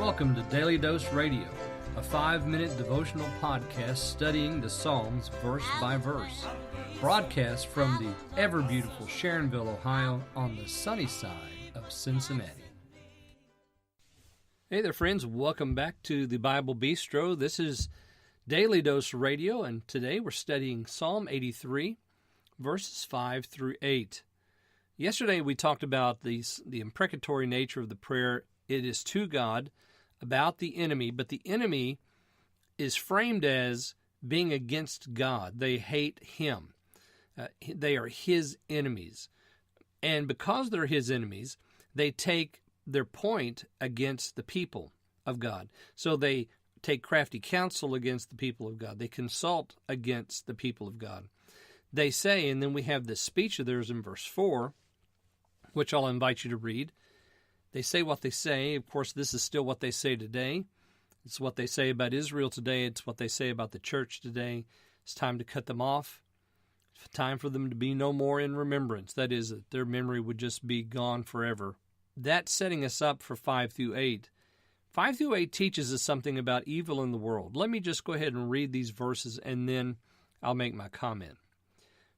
Welcome to Daily Dose Radio, a 5-minute devotional podcast studying the Psalms verse by verse. Broadcast from the ever-beautiful Sharonville, Ohio, on the sunny side of Cincinnati. Hey there, friends. Welcome back to the Bible Bistro. This is Daily Dose Radio, and today we're studying Psalm 83, verses 5 through 8. Yesterday we talked about the imprecatory nature of the prayer. It is to God about the enemy, but the enemy is framed as being against God. They hate Him. They are His enemies. And because they're His enemies, they take their point against the people of God. So they take crafty counsel against the people of God. They consult against the people of God. They say, and then we have this speech of theirs in verse 4, which I'll invite you to read. They say what they say. Of course, this is still what they say today. It's what they say about Israel today. It's what they say about the church today. It's time to cut them off. It's time for them to be no more in remembrance. That is, that their memory would just be gone forever. That's setting us up for 5 through 8. 5 through 8 teaches us something about evil in the world. Let me just go ahead and read these verses, and then I'll make my comment.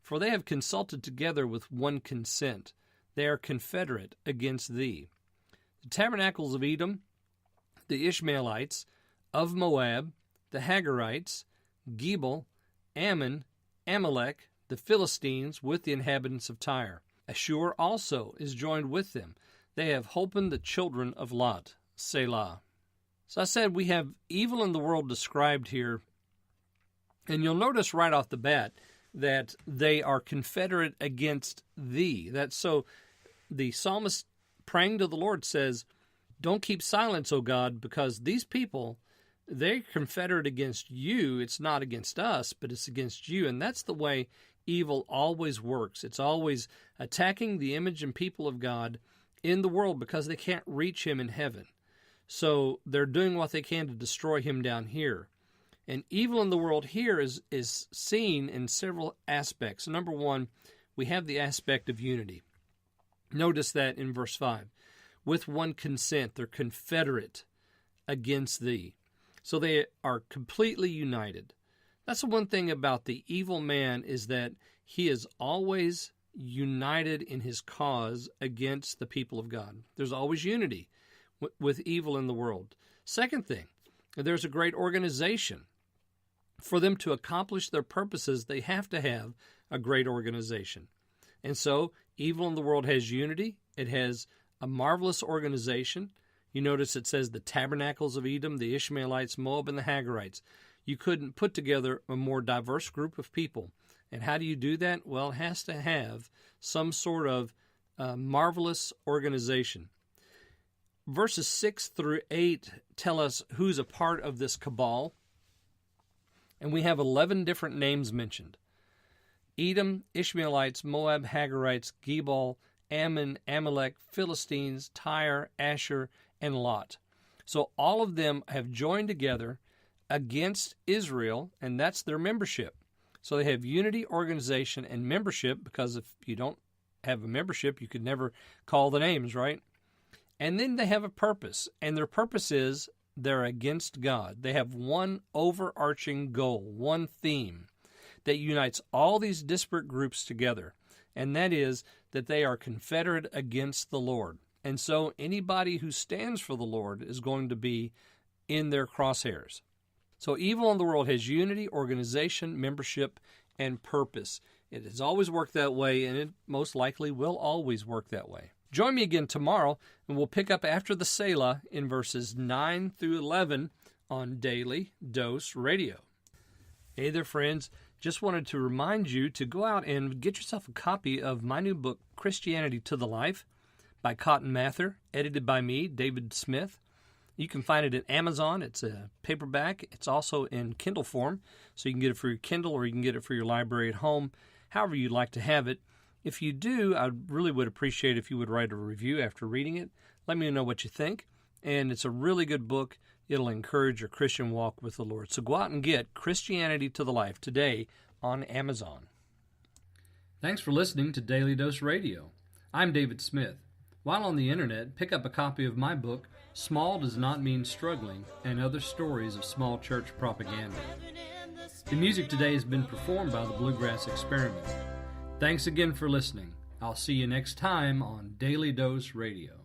For they have consulted together with one consent. They are confederate against thee. The tabernacles of Edom, the Ishmaelites, of Moab, the Hagarites, Gebal, Ammon, Amalek, the Philistines, with the inhabitants of Tyre. Ashur also is joined with them. They have holpen the children of Lot. Selah. So I said we have evil in the world described here, and you'll notice right off the bat that they are confederate against thee. That's so the psalmist praying to the Lord says, don't keep silence, O God, because these people, they're confederate against you. It's not against us, but it's against you. And that's the way evil always works. It's always attacking the image and people of God in the world because they can't reach Him in heaven. So they're doing what they can to destroy Him down here. And evil in the world here is seen in several aspects. Number one, we have the aspect of unity. Notice that in verse 5. With one consent, they're confederate against thee. So they are completely united. That's the one thing about the evil man, is that he is always united in his cause against the people of God. There's always unity with evil in the world. Second thing, there's a great organization. For them to accomplish their purposes, they have to have a great organization. And so, evil in the world has unity. It has a marvelous organization. You notice it says the tabernacles of Edom, the Ishmaelites, Moab, and the Hagarites. You couldn't put together a more diverse group of people. And how do you do that? Well, it has to have some sort of marvelous organization. Verses 6 through 8 tell us who's a part of this cabal. And we have 11 different names mentioned. Edom, Ishmaelites, Moab, Hagarites, Gebal, Ammon, Amalek, Philistines, Tyre, Asher, and Lot. So all of them have joined together against Israel, and that's their membership. So they have unity, organization, and membership, because if you don't have a membership, you could never call the names, right? And then they have a purpose, and their purpose is they're against God. They have one overarching goal, one theme that unites all these disparate groups together, and that is that they are confederate against the Lord. And so anybody who stands for the Lord is going to be in their crosshairs. So evil in the world has unity, organization, membership, and purpose. It has always worked that way, and it most likely will always work that way. Join me again tomorrow, and we'll pick up after the Selah in verses 9 through 11 on Daily Dose Radio. Hey there, friends. Just wanted to remind you to go out and get yourself a copy of my new book, Christianity to the Life, by Cotton Mather, edited by me, David Smith. You can find it at Amazon. It's a paperback. It's also in Kindle form, so you can get it for your Kindle or you can get it for your library at home, however you'd like to have it. If you do, I really would appreciate if you would write a review after reading it. Let me know what you think. And it's a really good book. It'll encourage your Christian walk with the Lord. So go out and get Christianity to the Life today on Amazon. Thanks for listening to Daily Dose Radio. I'm David Smith. While on the internet, pick up a copy of my book, Small Does Not Mean Struggling, and Other Stories of Small Church Propaganda. The music today has been performed by the Bluegrass Experiment. Thanks again for listening. I'll see you next time on Daily Dose Radio.